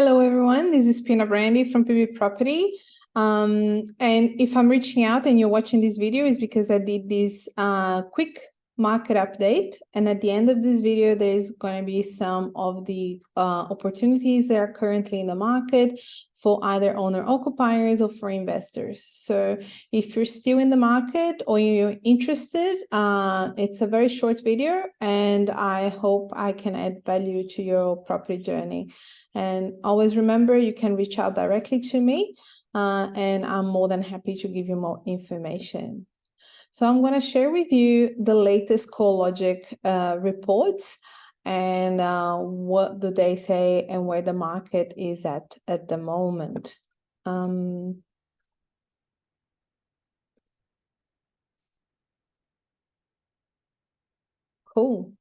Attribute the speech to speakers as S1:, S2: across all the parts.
S1: Hello, everyone. This is Pina Brandy from PB Property. And if I'm reaching out and you're watching this video, is because I did this quick market update. And at the end of this video, there's going to be some of the opportunities that are currently in the market for either owner-occupiers or for investors. So if you're still in the market or you're interested, it's a very short video, and I hope I can add value to your property journey. And always remember, you can reach out directly to me, and I'm more than happy to give you more information. So I'm going to share with you the latest CoreLogic reports and what do they say and where the market is at the moment. Cool.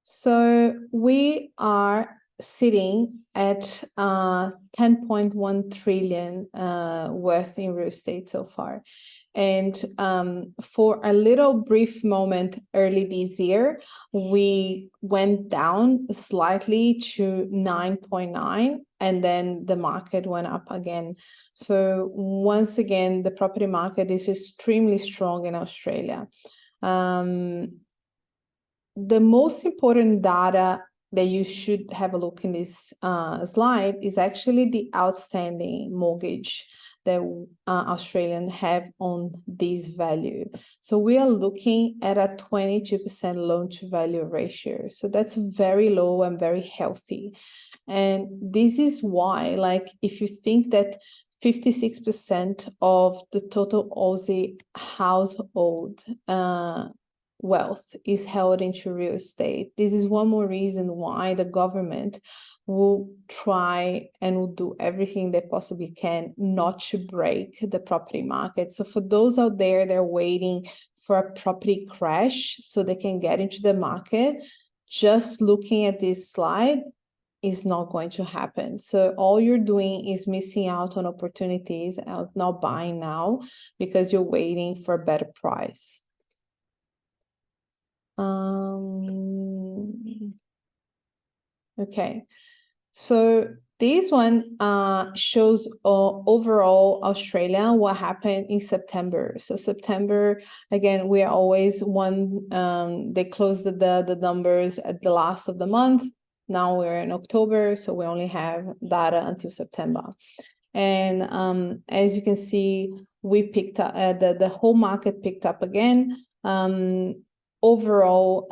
S1: So we are sitting at 10.1 trillion worth in real estate so far. And for a little brief moment early this year, we went down slightly to 9.9, and then the market went up again. So once again, the property market is extremely strong in Australia. The most important data that you should have a look in this slide is actually the outstanding mortgage that Australians have on this value. So we are looking at a 22% loan to value ratio. So that's very low and very healthy. And this is why, like, if you think that 56% of the total Aussie household wealth is held into real estate, this is one more reason why the government will try and will do everything they possibly can not to break the property market. So for those out there that are waiting for a property crash so they can get into the market, just looking at this slide is not going to happen. So all you're doing is missing out on opportunities of not buying now because you're waiting for a better price. Okay, so this one shows overall Australia, what happened in September. So September, again, we are always they close the numbers at the last of the month. Now we're in October, so we only have data until September. And as you can see, we picked up, the whole market picked up again. Overall,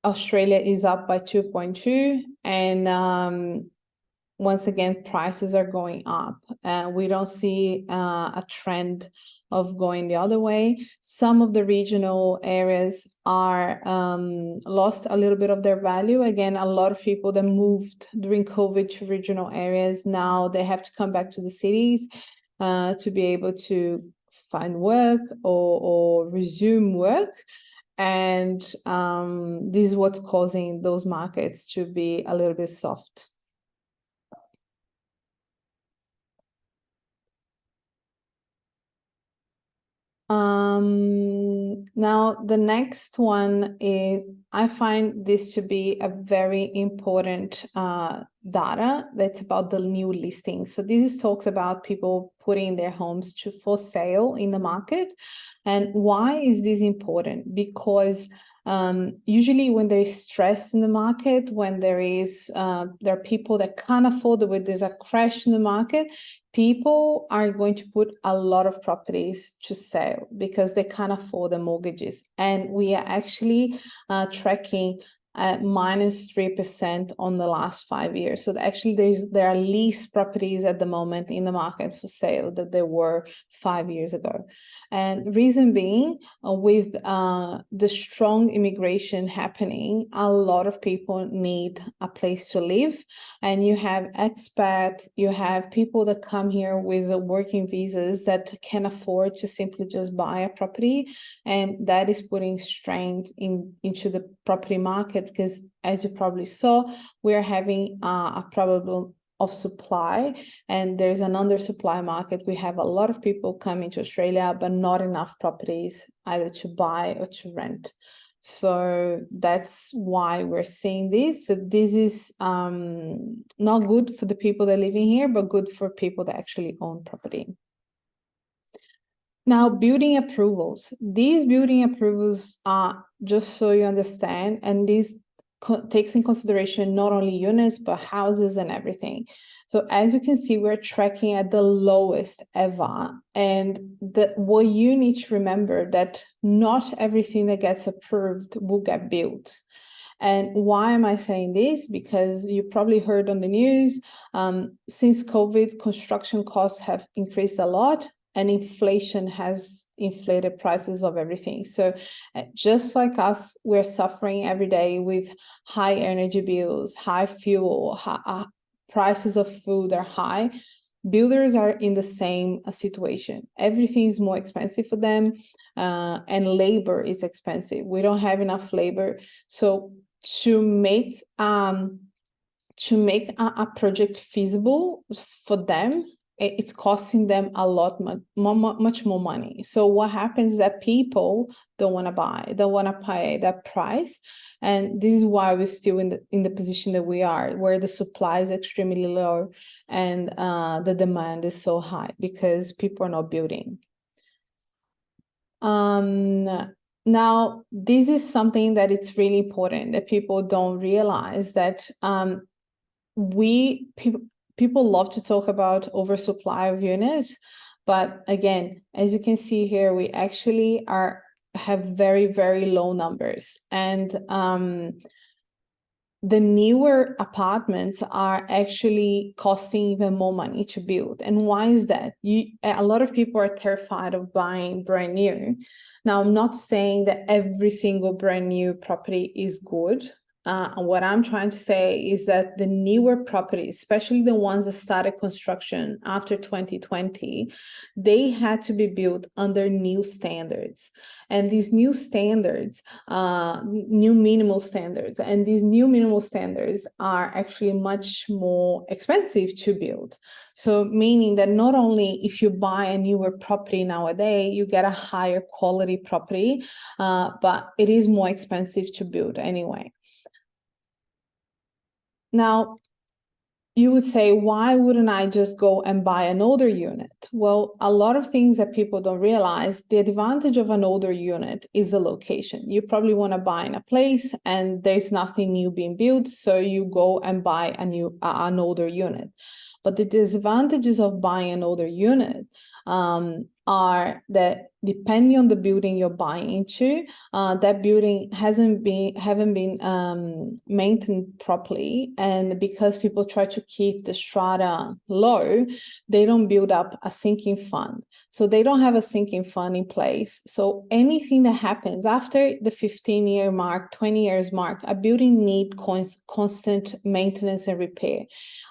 S1: Australia is up by 2.2, and once again, prices are going up. We don't see a trend of going the other way. Some of the regional areas are lost a little bit of their value. Again, a lot of people that moved during COVID to regional areas, now they have to come back to the cities to be able to find work or resume work. And this is what's causing those markets to be a little bit soft. Now the next one is, I find this to be a very important data that's about the new listings. So this talks about people putting their homes for sale in the market. And why is this important? Because usually when there is stress in the market, when there are people that can't afford it, when there's a crash in the market, people are going to put a lot of properties to sale because they can't afford the mortgages. And we are actually tracking -3% on the last 5 years. So actually there are lease properties at the moment in the market for sale that there were 5 years ago. And reason being, with the strong immigration happening, a lot of people need a place to live. And you have expats, you have people that come here with working visas that can afford to simply just buy a property. And that is putting strain into the property market, because as you probably saw, we're having a problem of supply, and there's an undersupply market. We have a lot of people coming to Australia, but not enough properties either to buy or to rent. So that's why we're seeing this. So this is not good for the people that are living here, but good for people that actually own property. Now, building approvals. These building approvals are, just so you understand, and this takes in consideration not only units, but houses and everything. So as you can see, we're tracking at the lowest ever. And what you need to remember that not everything that gets approved will get built. And why am I saying this? Because you probably heard on the news, since COVID, construction costs have increased a lot, and inflation has inflated prices of everything. So just like us, we're suffering every day with high energy bills, high fuel, prices of food are high. Builders are in the same situation. Everything is more expensive for them, and labor is expensive. We don't have enough labor. So to make a project feasible for them, it's costing them a lot much more money. So what happens is that people don't want to buy, don't want to pay that price, and this is why we're still in the position that we are, where the supply is extremely low and the demand is so high because people are not building. Now, this is something that it's really important that people don't realize, that people love to talk about oversupply of units, but again, as you can see here, we actually have very, very low numbers, and the newer apartments are actually costing even more money to build. And why is that? A lot of people are terrified of buying brand new. Now, I'm not saying that every single brand new property is good. What I'm trying to say is that the newer properties, especially the ones that started construction after 2020, they had to be built under new standards. And these new standards, new minimal standards, and these new minimal standards are actually much more expensive to build. So meaning that not only if you buy a newer property nowadays, you get a higher quality property, but it is more expensive to build anyway. Now, you would say, why wouldn't I just go and buy an older unit? Well, a lot of things that people don't realize, the advantage of an older unit is the location. You probably want to buy in a place and there's nothing new being built, so you go and buy an older unit. But the disadvantages of buying an older unit are that depending on the building you're buying into, that building haven't been maintained properly, and because people try to keep the strata low, they don't build up a sinking fund. So they don't have a sinking fund in place. So anything that happens after the 15-year mark, 20 years mark, a building needs constant maintenance and repair.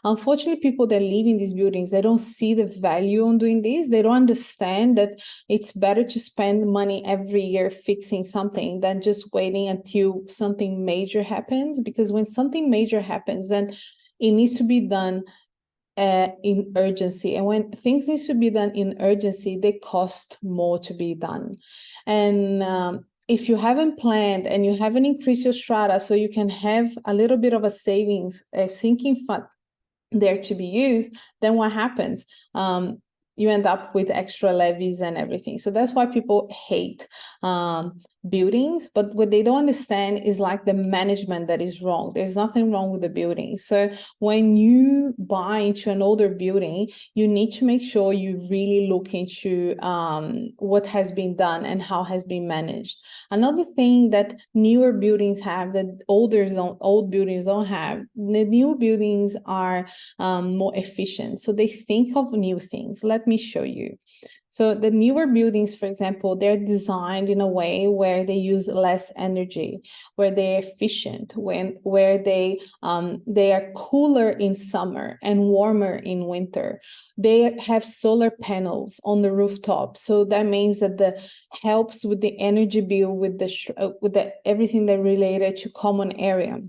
S1: Unfortunately, people that live in these buildings, they don't see the value on doing this. They don't understand that it's better to spend money every year fixing something than just waiting until something major happens. Because when something major happens, then it needs to be done in urgency. And when things need to be done in urgency, they cost more to be done. And if you haven't planned and you haven't increased your strata so you can have a little bit of a savings, a sinking fund there to be used, then what happens? You end up with extra levies and everything. So that's why people hate buildings, but what they don't understand is like the management that is wrong. There's nothing wrong with the building. So when you buy into an older building, you need to make sure you really look into what has been done and how has been managed. Another thing that newer buildings have that old buildings don't have, the new buildings are more efficient. So they think of new things. Let me show you. So the newer buildings, for example, they're designed in a way where they use less energy, where they're efficient, where they are cooler in summer and warmer in winter. They have solar panels on the rooftop, so that means that helps with the energy bill, with the everything that related to common area.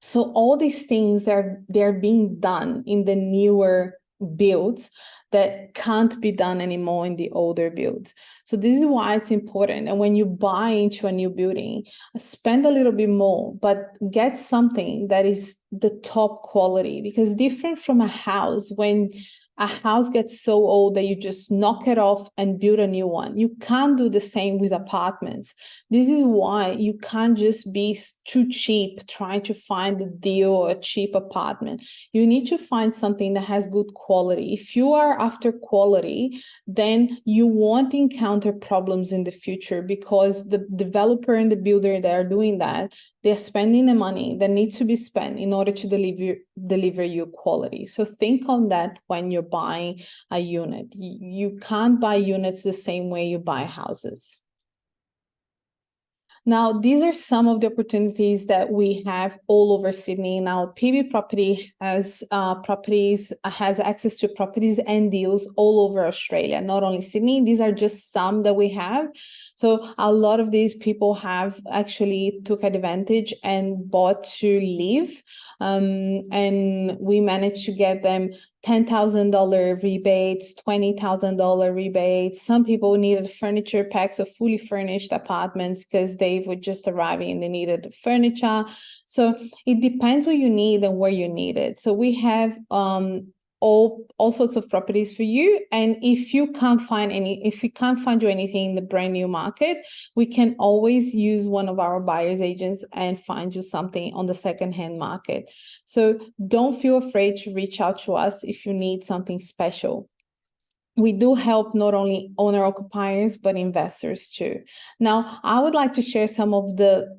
S1: So all these things they're being done in the newer builds that can't be done anymore in the older builds. So this is why it's important. And when you buy into a new building, spend a little bit more, but get something that is the top quality, because different from a house, when a house gets so old that you just knock it off and build a new one. You can't do the same with apartments. This is why you can't just be too cheap trying to find a deal or a cheap apartment. You need to find something that has good quality. If you are after quality, then you won't encounter problems in the future, because the developer and the builder that are doing that, they're spending the money that needs to be spent in order to deliver you quality. So think on that when you're buying a unit. You can't buy units the same way you buy houses. Now, these are some of the opportunities that we have all over Sydney. Now, PB Property has access to properties and deals all over Australia, not only Sydney. These are just some that we have. So a lot of these people have actually took advantage and bought to live. And we managed to get them $10,000 rebates, $20,000 rebates. Some people needed furniture packs of fully furnished apartments because they were just arriving and they needed furniture. So it depends what you need and where you need it. So we have all sorts of properties for you. And if we can't find you anything in the brand new market, we can always use one of our buyer's agents and find you something on the secondhand market. So don't feel afraid to reach out to us if you need something special. We do help not only owner-occupiers, but investors too. Now, I would like to share some of the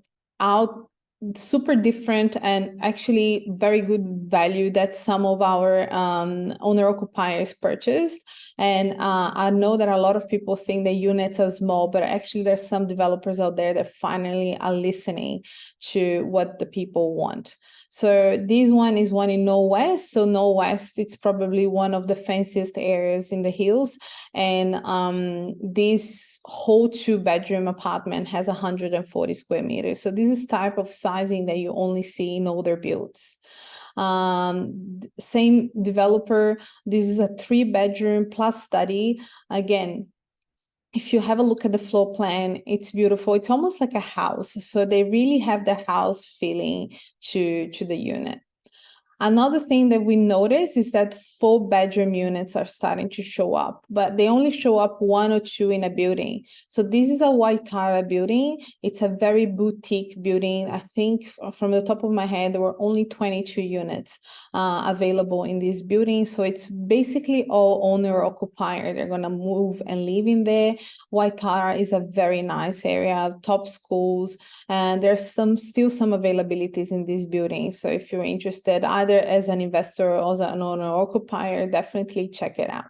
S1: super different and actually very good value that some of our owner-occupiers purchased. And I know that a lot of people think the units are small, but actually there's some developers out there that finally are listening to what the people want. So this one is one in Knoll West. So Knoll West, it's probably one of the fanciest areas in the hills. And this whole 2-bedroom apartment has 140 square meters. So this is type of sizing that you only see in older builds. Same developer, this is a 3-bedroom plus study. Again, if you have a look at the floor plan, it's beautiful. It's almost like a house. So they really have the house feeling to the unit. Another thing that we notice is that 4-bedroom units are starting to show up, but they only show up 1 or 2 in a building. So this is a Waitara building. It's a very boutique building. I think from the top of my head, there were only 22 units available in this building. So it's basically all owner-occupier. They're going to move and live in there. Waitara is a very nice area, top schools, and there's still some availabilities in this building. So if you're interested, either as an investor or as an owner-occupier, definitely check it out.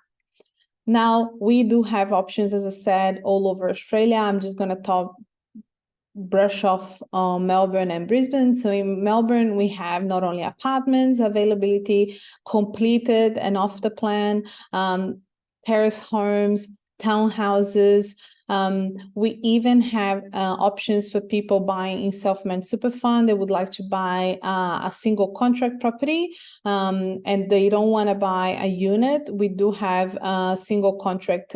S1: Now, we do have options, as I said, all over Australia. I'm just going to brush off Melbourne and Brisbane. So in Melbourne, we have not only apartments availability, completed and off the plan, terrace homes, townhouses. We even have options for people buying in self-managed super fund. They would like to buy a single contract property and they don't want to buy a unit. We do have single contract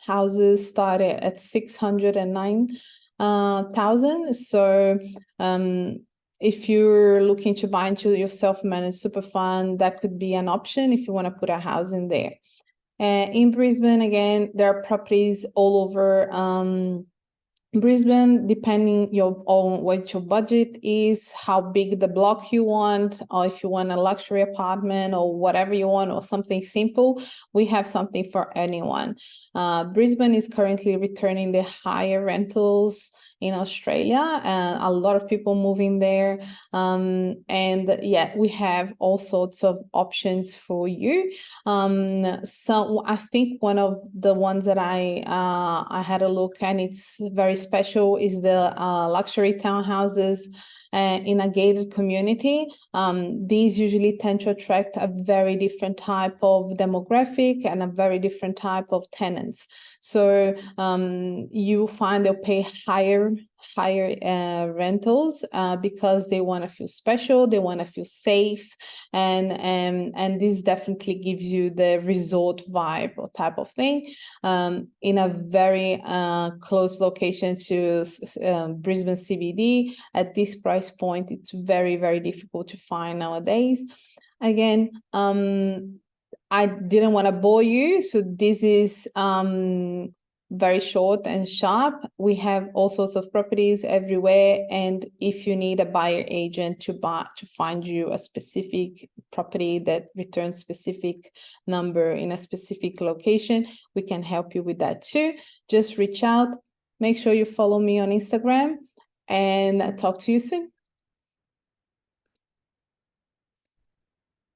S1: houses started at 609,000. So if you're looking to buy into your self-managed super fund, that could be an option if you want to put a house in there. In Brisbane, again, there are properties all over Brisbane, depending on what your budget is, how big the block you want, or if you want a luxury apartment or whatever you want, or something simple, we have something for anyone. Brisbane is currently returning the higher rentals in Australia, and a lot of people moving there. And yeah, we have all sorts of options for you. So I think one of the ones that I had a look and it's very special is the luxury townhouses in a gated community. These usually tend to attract a very different type of demographic and a very different type of tenants. So you find they'll pay higher hire rentals because they want to feel special, they want to feel safe, and this definitely gives you the resort vibe or type of thing in a very close location to Brisbane CBD. At this price point, it's very, very difficult to find nowadays. Again, I didn't want to bore you, so this is very short and sharp. We have all sorts of properties everywhere, and if you need a buyer agent to find you a specific property that returns specific number in a specific location, we can help you with that too. Just reach out. Make sure you follow me on Instagram, and talk to you soon.